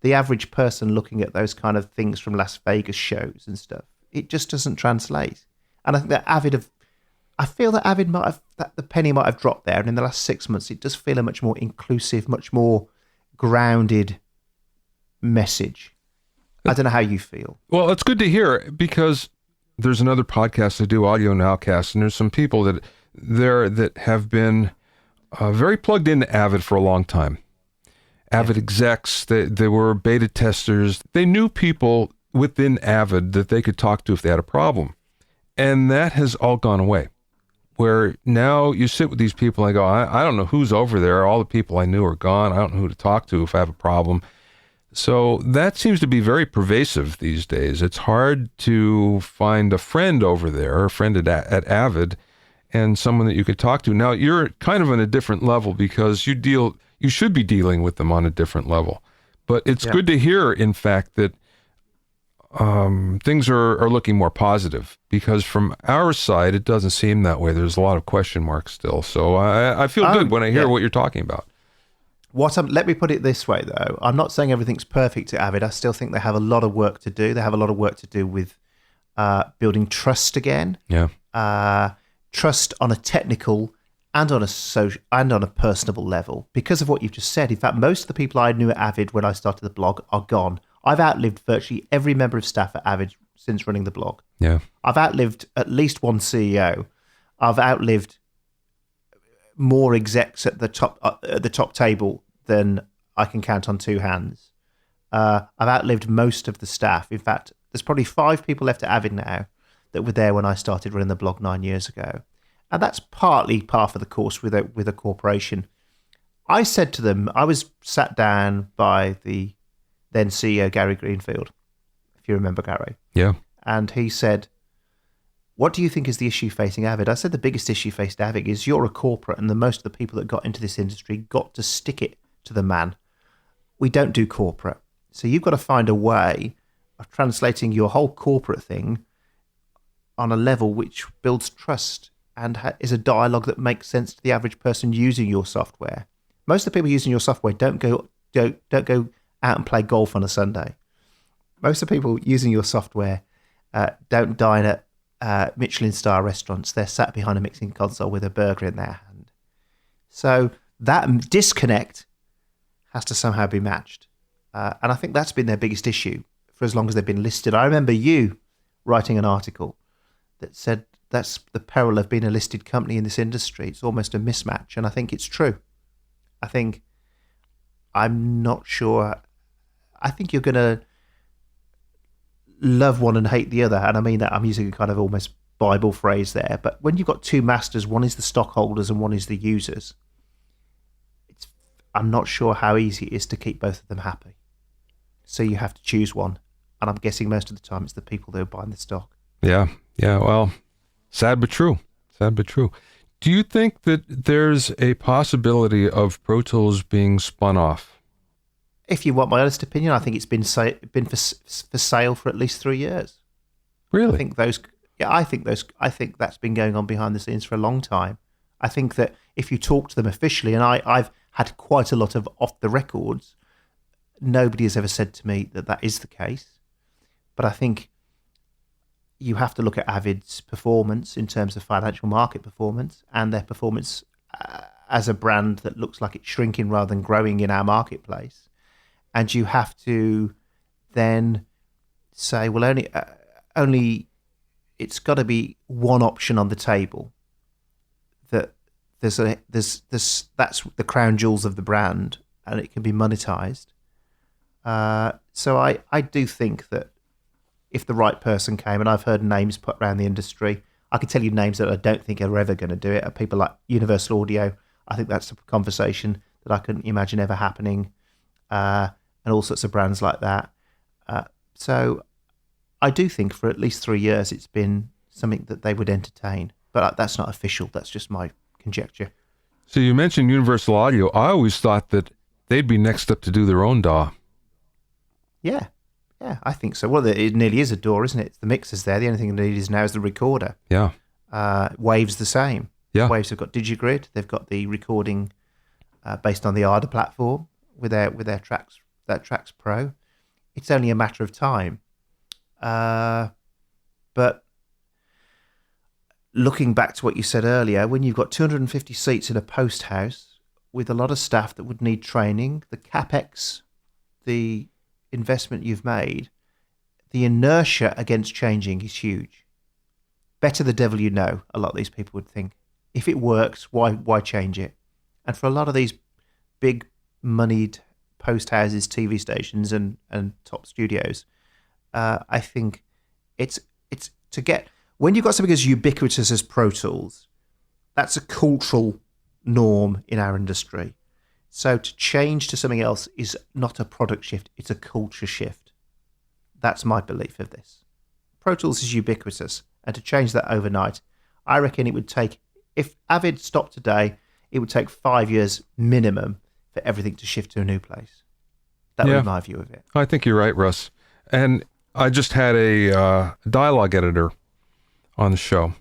the average person looking at those kind of things from Las Vegas shows and stuff, it just doesn't translate. And I think that I feel that Avid that the penny might have dropped there, and in the last 6 months it does feel a much more inclusive, much more grounded message. I don't know how you feel. Well, it's good to hear because there's another podcast I do, Audio Nowcast, and there's some people that have been very plugged into Avid for a long time. Avid execs, they were beta testers. They knew people within Avid that they could talk to if they had a problem. And that has all gone away. Where now you sit with these people and I go, I don't know who's over there. All the people I knew are gone. I don't know who to talk to if I have a problem. So that seems to be very pervasive these days. It's hard to find a friend over there, a friend at Avid, and someone that you could talk to. Now, you're kind of on a different level because you should be dealing with them on a different level. But it's good to hear, in fact, that things are looking more positive, because from our side, it doesn't seem that way. There's a lot of question marks still. So I feel good when I hear what you're talking about. Let me put it this way, though. I'm not saying everything's perfect at Avid. I still think they have a lot of work to do. They have a lot of work to do with building trust again. Yeah. Trust on a technical and on a social and on a personable level. Because of what you've just said, in fact, most of the people I knew at Avid when I started the blog are gone. I've outlived virtually every member of staff at Avid since running the blog. Yeah. I've outlived at least one CEO. I've outlived more execs at the top table than I can count on two hands. I've outlived most of the staff. In fact, there's probably 5 people left at Avid now that were there when I started running the blog 9 years ago, and that's partly par for the course with a corporation. I said to them, I was sat down by the then CEO Gary Greenfield, if you remember Gary. Yeah. And he said, "What do you think is the issue facing Avid?" I said, the biggest issue facing Avid is you're a corporate, and most of the people that got into this industry got to stick it to the man. We don't do corporate. So you've got to find a way of translating your whole corporate thing on a level which builds trust and is a dialogue that makes sense to the average person using your software. Most of the people using your software don't go out and play golf on a Sunday. Most of the people using your software don't dine at Michelin star restaurants. They're sat behind a mixing console with a burger in their hand. So that disconnect has to somehow be matched. And I think that's been their biggest issue for as long as they've been listed. I remember you writing an article that said that's the peril of being a listed company in this industry. It's almost a mismatch. And I think it's true. I'm not sure. I think you're going to love one and hate the other. And I mean that I'm using a kind of almost Bible phrase there. But when you've got two masters, one is the stockholders and one is the users, I'm not sure how easy it is to keep both of them happy. So you have to choose one. And I'm guessing most of the time it's the people that are buying the stock. Yeah. Yeah. Well, sad but true. Sad but true. Do you think that there's a possibility of Pro Tools being spun off? If you want my honest opinion, I think it's been for sale for at least 3 years. Really? I think that's been going on behind the scenes for a long time. I think that if you talk to them officially, and I've had quite a lot of off the records, nobody has ever said to me that is the case. But I think you have to look at Avid's performance in terms of financial market performance and their performance as a brand that looks like it's shrinking rather than growing in our marketplace. And you have to then say, well, only it's got to be one option on the table. That there's that's the crown jewels of the brand, and it can be monetized. So I do think that if the right person came, and I've heard names put around the industry, I could tell you names that I don't think are ever going to do it. Are people like Universal Audio. I think that's a conversation that I couldn't imagine ever happening, and all sorts of brands like that. So I do think for at least 3 years it's been something that they would entertain, but that's not official. That's just my conjecture. So you mentioned Universal Audio. I always thought that they'd be next up to do their own DAW. Yeah, I think so. Well, it nearly is a DAW, isn't it? The mixer's there. The only thing they need is now is the recorder. Yeah. Wave's the same. Yeah. Waves have got DigiGrid. They've got the recording based on the ARDA platform with their Tracks Pro. It's only a matter of time. But looking back to what you said earlier, when you've got 250 seats in a post house with a lot of staff that would need training, the CapEx, the investment you've made, the inertia against changing is huge. Better the devil you know, a lot of these people would think. If it works, why change it? And for a lot of these big moneyed post houses, TV stations, and top studios, I think it's to get, when you've got something as ubiquitous as Pro Tools, that's a cultural norm in our industry. So to change to something else is not a product shift, it's a culture shift. That's my belief of this. Pro Tools is ubiquitous, and to change that overnight, I reckon it would take, if Avid stopped today, it would take 5 years minimum for everything to shift to a new place. That would be my view of it. I think you're right, Russ. And I just had a dialogue editor on the show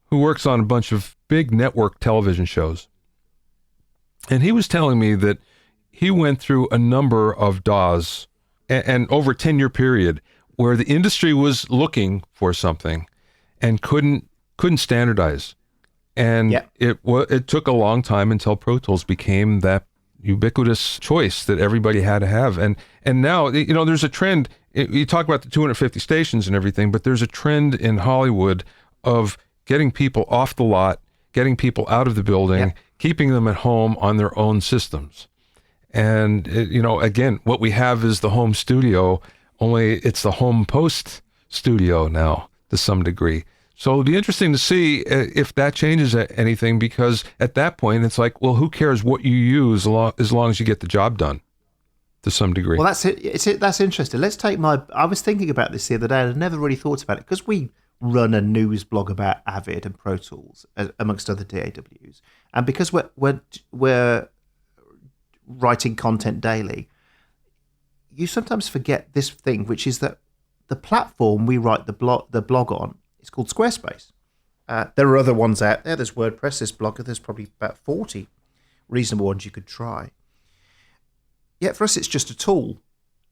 who works on a bunch of big network television shows. And he was telling me that he went through a number of DAWs and over a 10-year period where the industry was looking for something and couldn't standardize. And it took a long time until Pro Tools became that ubiquitous choice that everybody had to have. And now, there's a trend. You talk about the 250 stations and everything, but there's a trend in Hollywood of getting people off the lot, getting people out of the building, keeping them at home on their own systems. And, again, what we have is the home studio, only it's the home post studio now to some degree. So it'll be interesting to see if that changes anything, because at that point, it's like, well, who cares what you use as long as you get the job done to some degree. Well, that's it. That's interesting. Let's take I was thinking about this the other day, and I never really thought about it, because we run a news blog about Avid and Pro Tools, amongst other DAWs. And because we're writing content daily, you sometimes forget this thing, which is that the platform we write the blog on, it's called Squarespace. There are other ones out there. There's WordPress, there's Blogger, there's probably about 40 reasonable ones you could try. Yet for us, it's just a tool.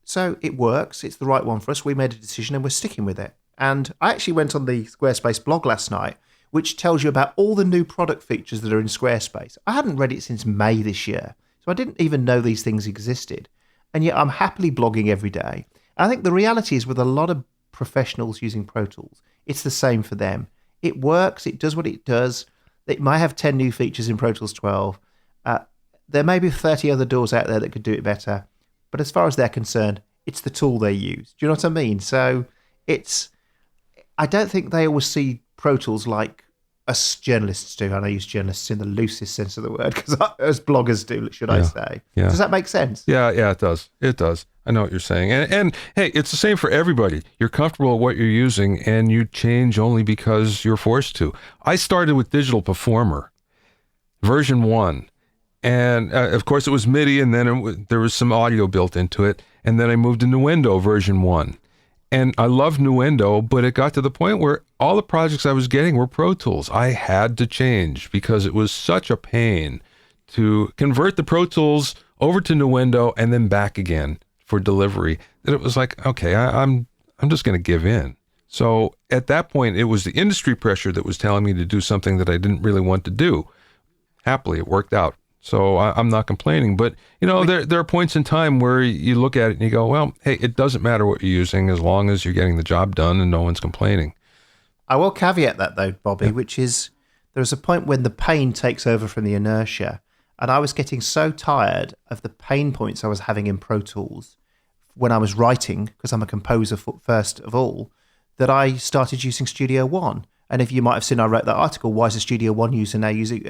So it works. It's the right one for us. We made a decision and we're sticking with it. And I actually went on the Squarespace blog last night, which tells you about all the new product features that are in Squarespace. I hadn't read it since May this year, so I didn't even know these things existed. And yet I'm happily blogging every day. And I think the reality is, with a lot of professionals using Pro Tools, it's the same for them. It works. It does what it does. It might have 10 new features in Pro Tools 12. There may be 30 other DAWs out there that could do it better. But as far as they're concerned, it's the tool they use. Do you know what I mean? So I don't think they always see Pro Tools like us journalists do. And I use journalists in the loosest sense of the word, because as bloggers do, should I say. Yeah. Does that make sense? Yeah, it does. It does. I know what you're saying. And hey, it's the same for everybody. You're comfortable with what you're using, and you change only because you're forced to. I started with Digital Performer, version 1. And of course, it was MIDI, and then there was some audio built into it. And then I moved to Nuendo version 1. And I love Nuendo, but it got to the point where all the projects I was getting were Pro Tools. I had to change because it was such a pain to convert the Pro Tools over to Nuendo and then back again for delivery, that it was like, okay, I'm just going to give in. So at that point, it was the industry pressure that was telling me to do something that I didn't really want to do. Happily, it worked out. So I'm not complaining, but there are points in time where you look at it and you go, well, hey, it doesn't matter what you're using as long as you're getting the job done and no one's complaining. I will caveat that though, Bobby, which is there's a point when the pain takes over from the inertia. And I was getting so tired of the pain points I was having in Pro Tools when I was writing, because I'm a composer first of all, that I started using Studio One. And if you might have seen, I wrote that article, why is a Studio One user now using...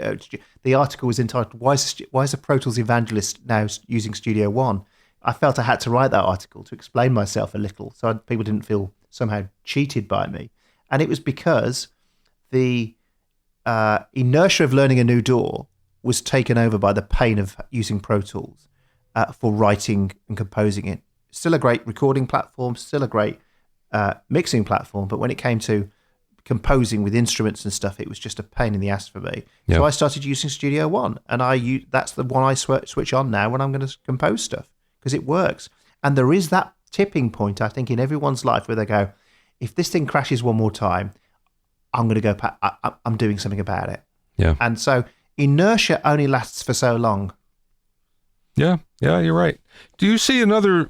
the article was entitled, why is a Pro Tools evangelist now using Studio One? I felt I had to write that article to explain myself a little, so people didn't feel somehow cheated by me. And it was because the inertia of learning a new DAW was taken over by the pain of using Pro Tools for writing and composing it. Still a great recording platform, still a great mixing platform, but when it came to composing with instruments and stuff, it was just a pain in the ass for me. Yep. So I started using Studio One, and that's the one I switch on now when I'm going to compose stuff, because it works. And there is that tipping point, I think, in everyone's life where they go, if this thing crashes one more time, I'm going to go, I'm doing something about it. Yeah. And so inertia only lasts for so long. Yeah, you're right. Do you see another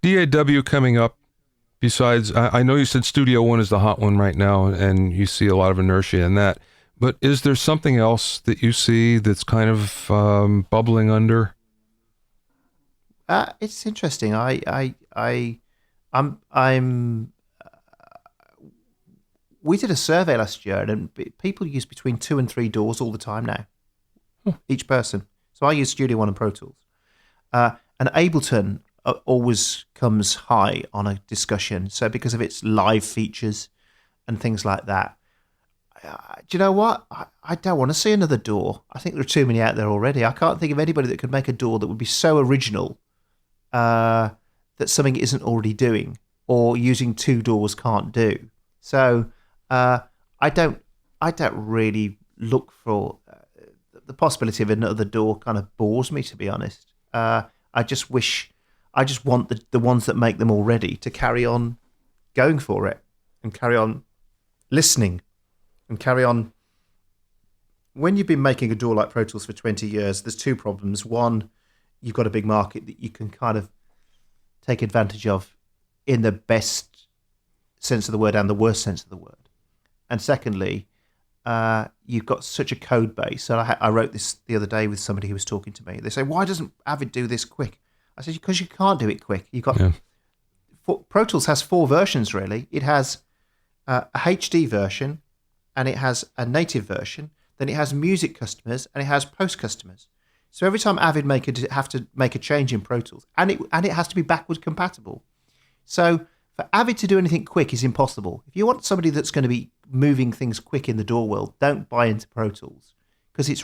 DAW coming up Besides, I know you said Studio One is the hot one right now, and you see a lot of inertia in that. But is there something else that you see that's kind of bubbling under? It's interesting. I'm. We did a survey last year, and people use between 2 and 3 DAWs all the time now, each person. So I use Studio One and Pro Tools. And Ableton always comes high on a discussion. So because of its live features and things like that. Do you know what? I don't want to see another DAW. I think there are too many out there already. I can't think of anybody that could make a DAW that would be so original that something isn't already doing, or using 2 DAWs can't do. So I don't really look for the possibility of another DAW. Kind of bores me, to be honest. I just want the ones that make them already to carry on going for it and carry on listening and carry on. When you've been making a DAW like Pro Tools for 20 years, there's 2 problems. One, you've got a big market that you can kind of take advantage of in the best sense of the word and the worst sense of the word. And secondly, you've got such a code base. And I wrote this the other day with somebody who was talking to me. They say, why doesn't Avid do this quick? I said, because you can't do it quick. You've got Pro Tools has 4 versions, really. It has a HD version, and it has a native version. Then it has music customers, and it has post customers. So every time Avid have to make a change in Pro Tools, and it has to be backward compatible. So for Avid to do anything quick is impossible. If you want somebody that's going to be moving things quick in the DAW world, don't buy into Pro Tools, because it's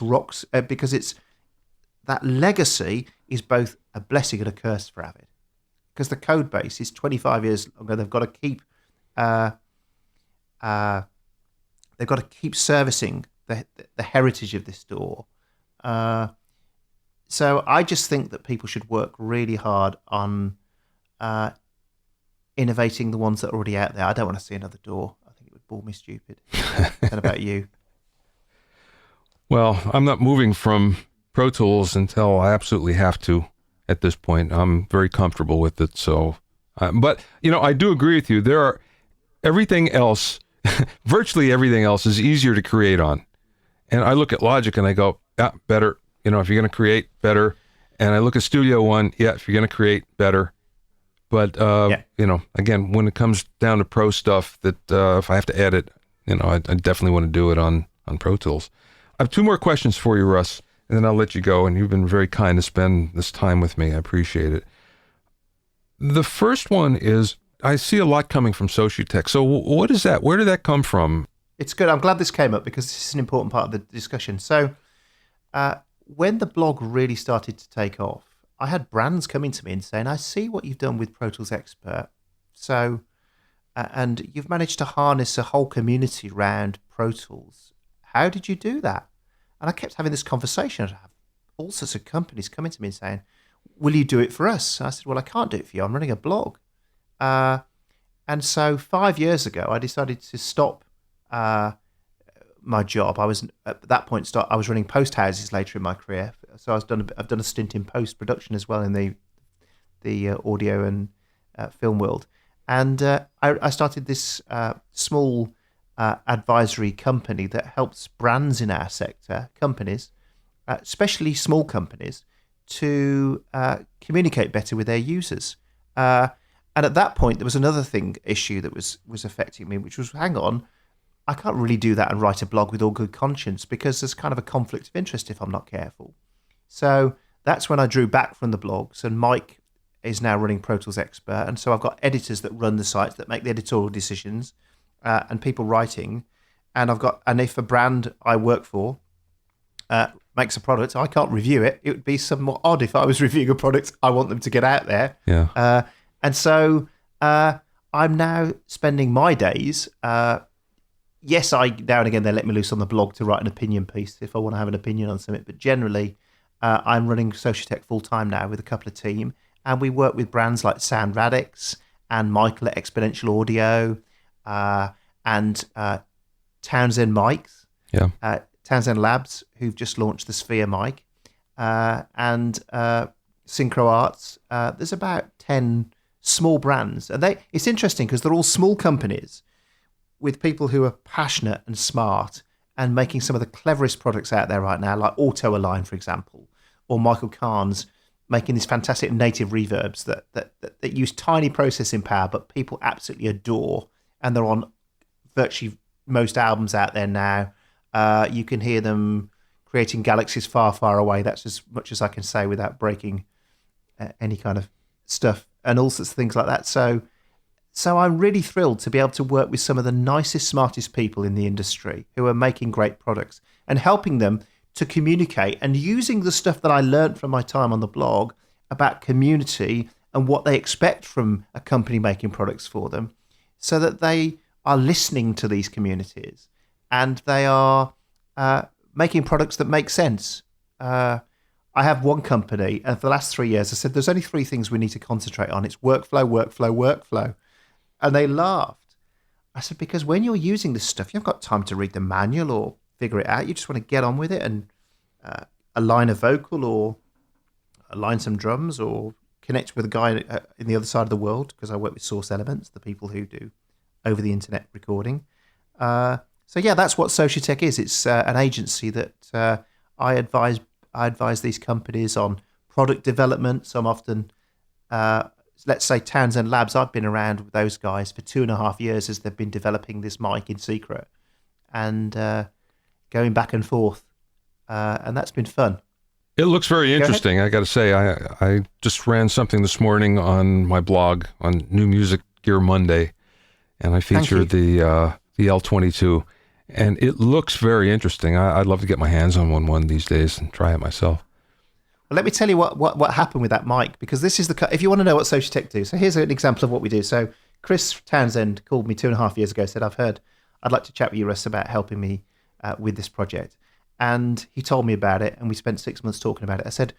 that legacy is both a blessing and a curse for Avid, because the code base is 25 years longer. They've got to keep servicing the heritage of this DAW. So I just think that people should work really hard on innovating the ones that are already out there. I don't want to see another DAW. I think it would bore me stupid. What about you? Well, I'm not moving from Pro Tools until I absolutely have to. At this point, I'm very comfortable with it. So, but I do agree with you. There are everything else, virtually everything else, is easier to create on. And I look at Logic and I go, yeah, better. If you're going to create, better. And I look at Studio One, yeah, if you're going to create, better. But again, when it comes down to pro stuff, that if I have to edit, I definitely want to do it on Pro Tools. I have 2 more questions for you, Russ, and then I'll let you go. And you've been very kind to spend this time with me. I appreciate it. The first one is, I see a lot coming from Sociotech. So what is that? Where did that come from? It's good. I'm glad this came up, because this is an important part of the discussion. So when the blog really started to take off, I had brands coming to me and saying, I see what you've done with Pro Tools Expert. So, and you've managed to harness a whole community around Pro Tools. How did you do that? And I kept having this conversation. I'd have all sorts of companies coming to me and saying, will you do it for us? And I said, well, I can't do it for you. I'm running a blog. And so 5 years ago, I decided to stop my job. I was at that point I was running post houses later in my career, so I've done a stint in post production as well in the audio and film world, and I started this small advisory company that helps brands in our sector, companies, especially small companies, to communicate better with their users. And at that point, there was another issue that was affecting me, which was, hang on, I can't really do that and write a blog with all good conscience, because there's kind of a conflict of interest if I'm not careful. So that's when I drew back from the blogs, and Mike is now running Pro Tools Expert. And so I've got editors that run the sites, that make the editorial decisions, and people writing. And if a brand I work for makes a product, I can't review it. It would be somewhat odd if I was reviewing a product I want them to get out there. Yeah. And so I'm now spending my days... yes, now and again they let me loose on the blog to write an opinion piece if I want to have an opinion on something. But generally, I'm running Sociotech full time now with a couple of team, and we work with brands like Sound Radix and Michael at Exponential Audio, and Townsend Mics, Townsend Labs, who've just launched the Sphere mic, and Synchro Arts. There's about 10 small brands. And it's interesting because they're all small companies with people who are passionate and smart and making some of the cleverest products out there right now, like Auto Align, for example, or Michael Kahn's making these fantastic native reverbs that use tiny processing power, but people absolutely adore. And they're on virtually most albums out there now. You can hear them creating galaxies far, far away. That's as much as I can say without breaking any kind of stuff and all sorts of things like that. So I'm really thrilled to be able to work with some of the nicest, smartest people in the industry who are making great products and helping them to communicate and using the stuff that I learned from my time on the blog about community and what they expect from a company making products for them, so that they are listening to these communities and they are making products that make sense. I have one company, and for the last 3 years, I said, there's only 3 things we need to concentrate on. It's workflow, workflow, workflow. And they laughed. I said, because when you're using this stuff, you haven't got time to read the manual or figure it out. You just want to get on with it and align a vocal or align some drums or connect with a guy in the other side of the world, because I work with Source Elements, the people who do over the internet recording. So yeah, that's what Sociotech is. It's an agency that I advise these companies on product development. So I'm often, let's say Townsend Labs, I've been around with those guys for 2.5 years as they've been developing this mic in secret and going back and forth. And that's been fun. It looks very interesting. I got to say, I just ran something this morning on my blog on New Music Gear Monday, and I featured the L22, and it looks very interesting. I'd love to get my hands on one these days and try it myself. Well, let me tell you what happened with that mic, because this is if you want to know what Sociotech do. So here's an example of what we do. So Chris Townsend called me 2.5 years ago, said, I'd like to chat with you, Russ, about helping me with this project. And he told me about it, and we spent 6 months talking about it. I said,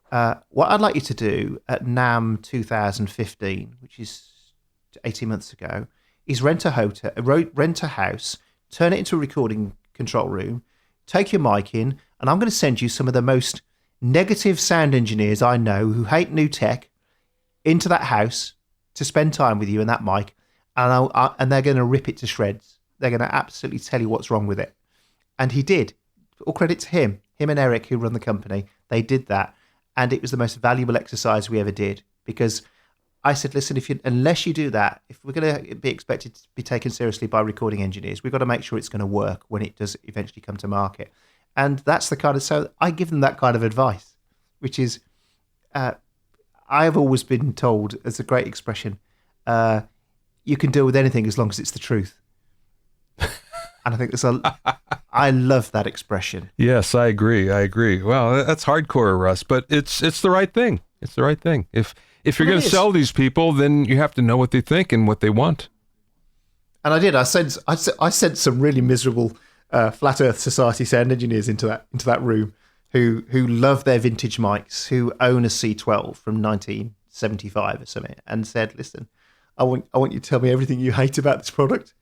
what I'd like you to do at NAMM 2015, which is 18 months ago, is rent a house, turn it into a recording control room, take your mic in, and I'm going to send you some of the most negative sound engineers I know who hate new tech into that house to spend time with you and that mic, and they're going to rip it to shreds. They're going to absolutely tell you what's wrong with it. And he did. All credit to him and Eric, who run the company. They did that, and it was the most valuable exercise we ever did, because I said, listen, unless you do that, if we're going to be expected to be taken seriously by recording engineers, we've got to make sure it's going to work when it does eventually come to market. And that's the kind of, so I give them that kind of advice, which is, I've always been told, as a great expression, you can deal with anything as long as it's the truth. And I think I love that expression. Yes, I agree. Well, that's hardcore, Russ, but it's the right thing. It's the right thing. If you're going to sell these people, then you have to know what they think and what they want. And I did. I sent some really miserable Flat Earth Society sound engineers into that room who love their vintage mics, who own a C12 from 1975 or something, and said, listen, I want you to tell me everything you hate about this product.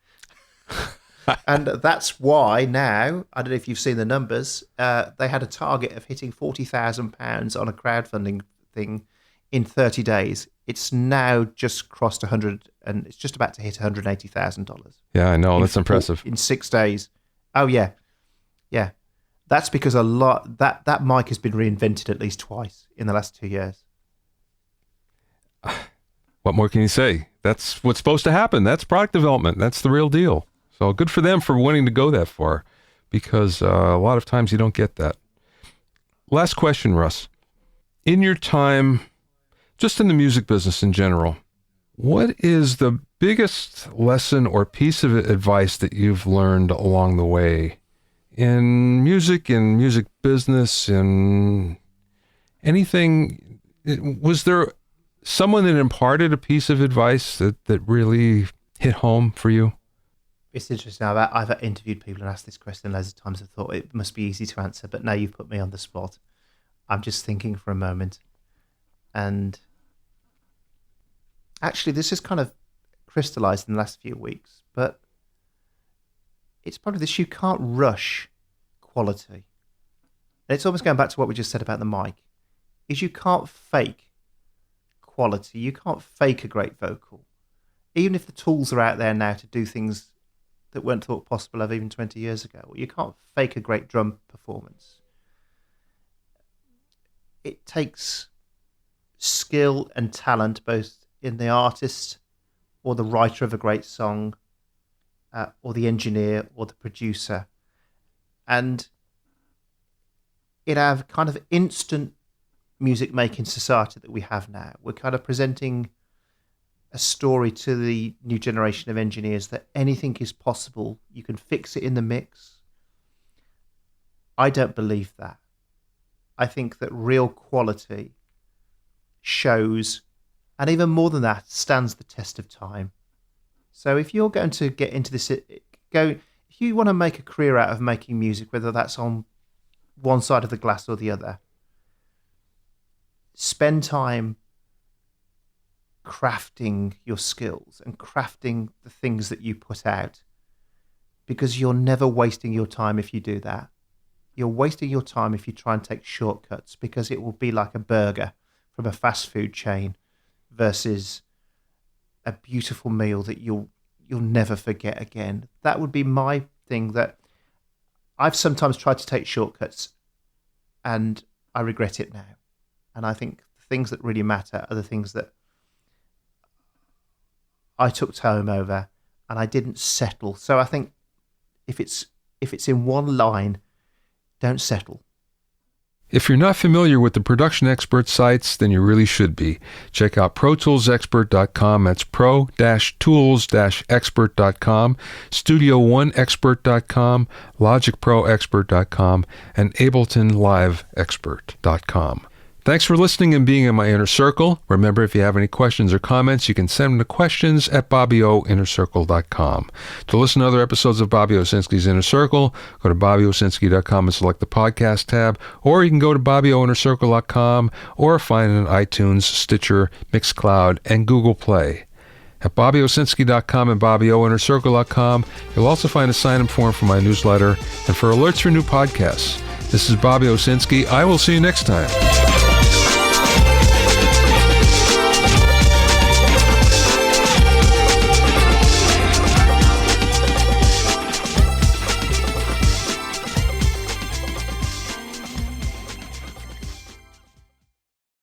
And that's why now, I don't know if you've seen the numbers, they had a target of hitting £40,000 on a crowdfunding thing in 30 days. It's now just crossed 100, and it's just about to hit $180,000. Yeah, I know. That's impressive. In 6 days. Oh, yeah. Yeah. That's because that mic has been reinvented at least twice in the last 2 years. What more can you say? That's what's supposed to happen. That's product development. That's the real deal. So good for them for wanting to go that far, because a lot of times you don't get that. Last question, Russ. In your time, just in the music business in general, what is the biggest lesson or piece of advice that you've learned along the way in music business, in anything? Was there someone that imparted a piece of advice that really hit home for you? It's interesting. I've interviewed people and asked this question loads of times. I thought it must be easy to answer, but now you've put me on the spot. I'm just thinking for a moment. And actually, this has kind of crystallized in the last few weeks, but it's probably this: you can't rush quality. And it's almost going back to what we just said about the mic, is you can't fake quality. You can't fake a great vocal. Even if the tools are out there now to do things that weren't thought possible of even 20 years ago, you can't fake a great drum performance. It takes skill and talent, both in the artist or the writer of a great song, or the engineer or the producer. And in our kind of instant music making society that we have now, we're kind of presenting a story to the new generation of engineers that anything is possible. You can fix it in the mix. I don't believe that. I think that real quality shows, and even more than that, stands the test of time. So if you're going to get into this, if you want to make a career out of making music, whether that's on one side of the glass or the other, spend time crafting your skills and crafting the things that you put out, because you're never wasting your time if you do that. You're wasting your time if you try and take shortcuts, because it will be like a burger from a fast food chain versus a beautiful meal that you'll never forget again. That would be my thing, that I've sometimes tried to take shortcuts and I regret it now. And I think the things that really matter are the things that I took time over, and I didn't settle. So I think if it's in one line, don't settle. If you're not familiar with the Production Expert sites, then you really should be. Check out ProToolsExpert.com. That's pro-tools-expert.com, StudioOneExpert.com, LogicProExpert.com, and AbletonLiveExpert.com. Thanks for listening and being in my inner circle. Remember, if you have any questions or comments, you can send them to questions@BobbyOInnerCircle.com. To listen to other episodes of Bobby Owsinski's Inner Circle, go to BobbyOwsinski.com and select the podcast tab, or you can go to BobbyOInnerCircle.com or find it on iTunes, Stitcher, Mixcloud, and Google Play. At BobbyOwsinski.com and BobbyOInnerCircle.com, you'll also find a sign-up form for my newsletter and for alerts for new podcasts. This is Bobby Owsinski. I will see you next time.